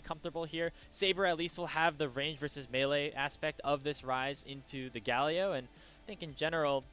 comfortable here. Saber at least will have the range versus melee aspect of this rise into the Galio, and I think in general,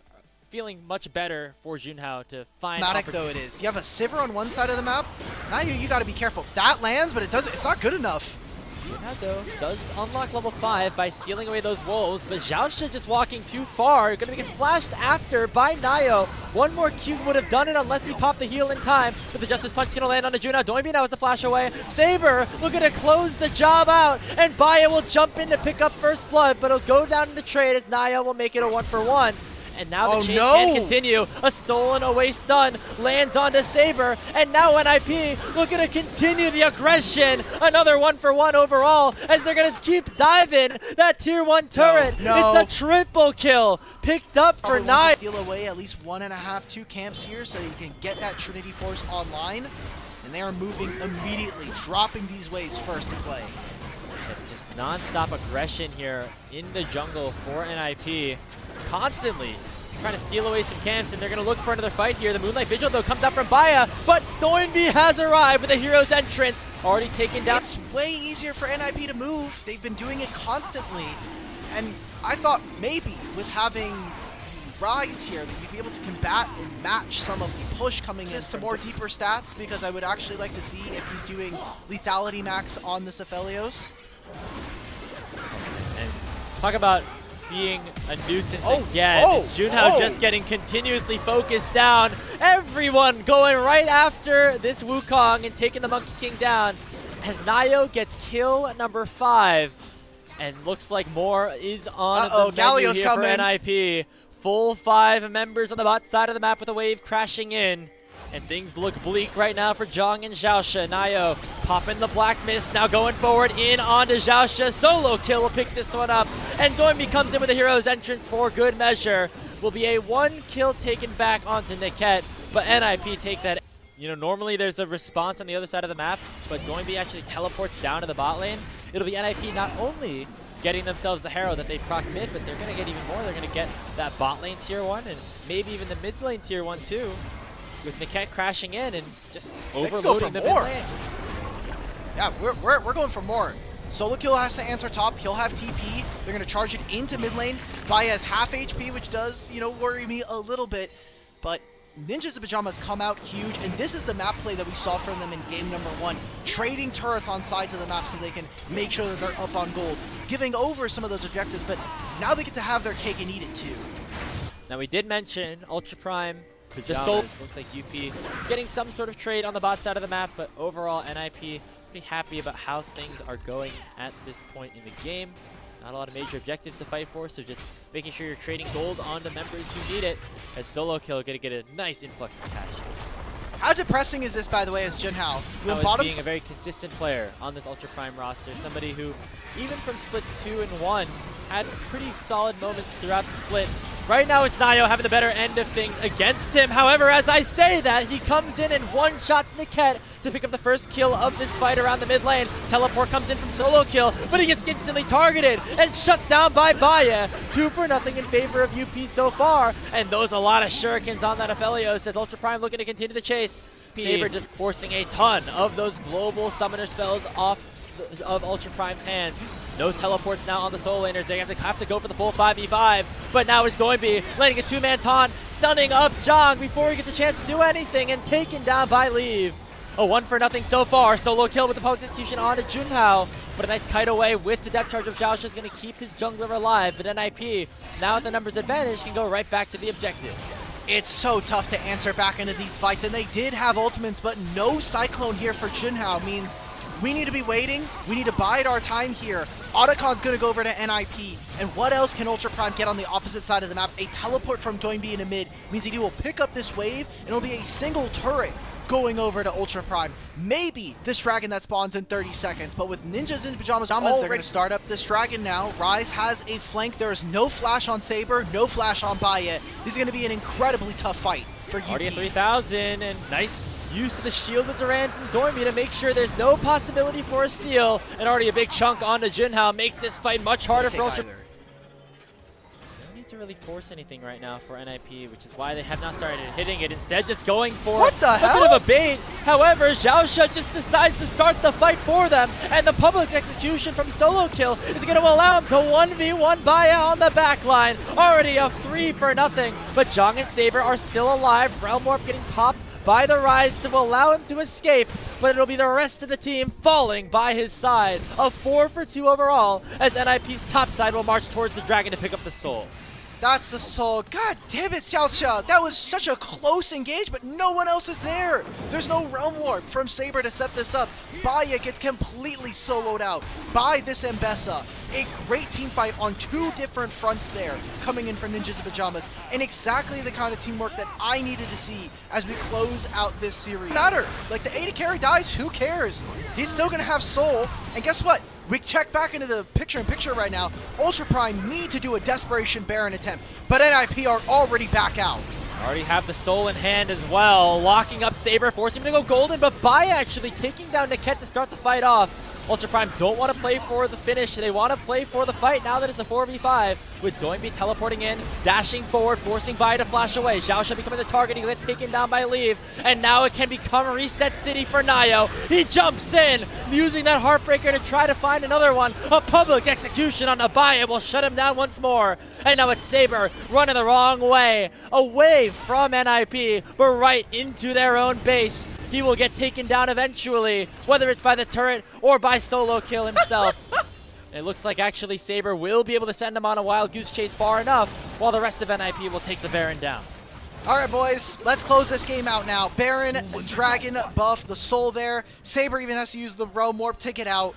feeling much better for Junhao to find though it is. You have a Sivir on one side of the map. Now you got to be careful. That lands, but it's not good enough. Junhao, though, does unlock level 5 by stealing away those wolves, but Xiaoxia just walking too far. Going to get flashed after by Nayo. One more Q would have done it unless he popped the heal in time, but the Justice Punch going to land on the Junhao. Doinbi now has the flash away. Saber looking to close the job out, and Baya will jump in to pick up first blood, but it'll go down in the trade as Nayo will make it a 1-for-1. And now the chase can continue. A stolen away stun lands onto Saber, and now NIP looking to continue the aggression. Another 1-for-1 overall as they're going to keep diving that tier 1 turret. It's a triple kill picked up for Nine. Steal away at least 1.5, 2 camps here so you can get that Trinity Force online. And they are moving immediately, dropping these waves first to play. Just non-stop aggression here in the jungle for NIP. Constantly trying to steal away some camps, and they're going to look for another fight here. The Moonlight Vigil, though, comes out from Baya, but Doinbi has arrived with a hero's entrance, already taken down. It's way easier for NIP to move. They've been doing it constantly, and I thought maybe with having Rise here that you'd be able to combat and match some of the push coming in to more deeper stats, because I would actually like to see if he's doing lethality max on this Aphelios. And talk about being a nuisance again. It's Junhao just getting continuously focused down. Everyone going right after this Wukong and taking the Monkey King down as Nayo gets kill number 5. And looks like more is on the menu here for NIP. Full 5 members on the bot side of the map with a wave crashing in. And things look bleak right now for Zhong and Xiaoxia. Nayo popping the Black Mist, now going forward in onto Xiaoxia. Solo kill will pick this one up. And Doinbi comes in with a hero's entrance for good measure. Will be a 1 kill taken back onto Niket, but NIP take that. You know, normally there's a response on the other side of the map, but Doinbi actually teleports down to the bot lane. It'll be NIP not only getting themselves the Harrow that they proc mid, but they're going to get even more. They're going to get that bot lane tier 1 and maybe even the mid lane tier 1 too, with Niket crashing in and just overloading the mid lane. Yeah, we're going for more. Solo kill has to answer top. He'll have TP. They're going to charge it into mid lane. Baya has half HP, which does, you know, worry me a little bit. But Ninjas of Pyjamas come out huge, and this is the map play that we saw from them in game number 1. Trading turrets on sides of the map so they can make sure that they're up on gold. Giving over some of those objectives, but now they get to have their cake and eat it too. Now we did mention Ultra Prime. Just sold. Looks like UP getting some sort of trade on the bot side of the map, but overall NIP pretty happy about how things are going at this point in the game. Not a lot of major objectives to fight for, so just making sure you're trading gold onto members who need it. As Solo Kill gonna get a nice influx of cash. How depressing is this, by the way, as Junhao? Being a very consistent player on this Ultra Prime roster, somebody who, even from split 2 and 1, had pretty solid moments throughout the split. Right now it's Nayo having the better end of things against him. However, as I say that, he comes in and one-shots Niket to pick up the first kill of this fight around the mid lane. Teleport comes in from Solo Kill, but he gets instantly targeted and shut down by Baya. 2-0 in favor of UP so far, and those a lot of shurikens on that Aphelios as Ultra Prime looking to continue the chase. Saber just forcing a ton of those global summoner spells off of Ultra Prime's hands. No teleports now on the solo laners. They have to go for the full 5v5. But now it's Doinbi letting a 2-man taunt, stunning up Zhong before he gets a chance to do anything, and taken down by Leave. A 1-0 so far. Solo kill with the poke execution onto Junhao. But a nice kite away with the depth charge of Xiaoxia is going to keep his jungler alive. But NIP, now with the numbers advantage, can go right back to the objective. It's so tough to answer back into these fights, and they did have ultimates, but no Cyclone here for Junhao means we need to be waiting. We need to bide our time here. Otacon's going to go over to NIP. And what else can Ultra Prime get on the opposite side of the map? A teleport from Doinbi in a mid means that he will pick up this wave, and it'll be a single turret going over to Ultra Prime. Maybe this dragon that spawns in 30 seconds, but with Ninjas in Pyjamas already, they're going to start up this dragon now. Rise has a flank. There is no flash on Saber, no flash on Baya. This is going to be an incredibly tough fight for UP. Already at 3,000, and nice use of the shield of Duran from Doinbi to make sure there's no possibility for a steal. And already a big chunk onto Junhao makes this fight much harder for Ultra. to really force anything right now for NIP, which is why they have not started hitting it. Instead, just going for What the a hell? bit of a bait. However, Xiaosha just decides to start the fight for them, and the public execution from Solo Kill is going to allow him to 1v1 Baya on the back line. Already a 3 for nothing, but Zhang and Saber are still alive. Realm Warp getting popped by the Rise to allow him to escape, but it'll be the rest of the team falling by his side. A 4 for 2 overall, as NIP's top side will march towards the Dragon to pick up the Soul. That's the Soul. God damn it, Xiaoxia. That was such a close engage, but no one else is there. There's no Realm Warp from Saber to set this up. Baya gets completely soloed out by this Mbessa. A great team fight on 2 different fronts there, coming in for Ninjas of Pyjamas, and exactly the kind of teamwork that I needed to see as we close out this series. Matter, like the AD carry dies, who cares? He's still gonna have Soul, and guess what? We check back into the picture-in-picture right now. Ultra Prime need to do a Desperation Baron attempt, but NIP are already back out. Already have the Soul in hand as well, locking up Saber, forcing him to go golden, but Baya actually taking down Niket to start the fight off. Ultra Prime don't want to play for the finish, they want to play for the fight now that it's a 4v5, with Doinby teleporting in, dashing forward, forcing Baya to flash away. Xiaosha becoming the target, he gets taken down by Leave, and now it can become Reset City for Nayo. He jumps in, using that Heartbreaker to try to find another one. A public execution on Baya will shut him down once more, and now it's Saber running the wrong way, away from NIP, but right into their own base. He will get taken down eventually, whether it's by the turret or by Solo Kill himself. It looks like actually Saber will be able to send him on a wild goose chase far enough, while the rest of NIP will take the Baron down. All right, boys, let's close this game out now. Baron, Dragon buff, the Soul there. Saber even has to use the Realm Warp to get out.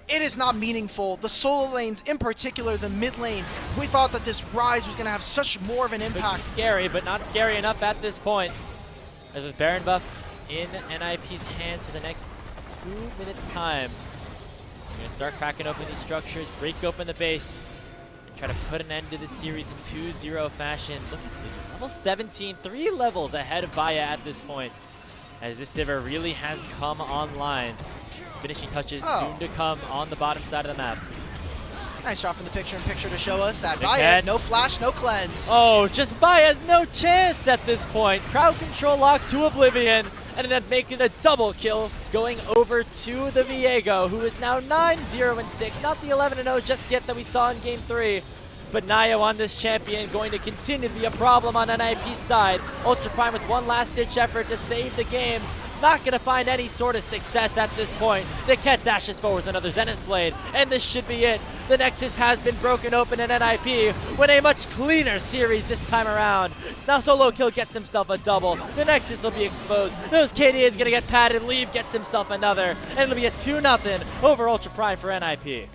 It is not meaningful. The solo lanes, in particular the mid lane, we thought that this Rise was going to have such more of an impact. Scary, but not scary enough at this point. As with Baron buff in NIP's hands for the next 2 minutes time. We're going to start cracking open these structures, break open the base, and try to put an end to this series in 2-0 fashion. Look at this, level 17, 3 levels ahead of Baya at this point, as this Sivir really has come online. Finishing touches soon to come on the bottom side of the map. Nice shot from the picture-in-picture to show us that Baya, no flash, no cleanse. Oh, just Baya's no chance at this point. Crowd control lock to Oblivion, and then making a double kill, going over to the Viego, who is now 9-0-6. Not the 11-0 just yet that we saw in Game 3. But Nayo on this champion going to continue to be a problem on NIP's side. Ultra Prime with one last-ditch effort to save the game. Not going to find any sort of success at this point. Niket dashes forward with another Zenith Blade, and this should be it. The Nexus has been broken open in NIP with a much cleaner series this time around. Now Solo Kill gets himself a double. The Nexus will be exposed. Those KD is going to get padded. Leave gets himself another, and it'll be a 2-0 over Ultra Prime for NIP.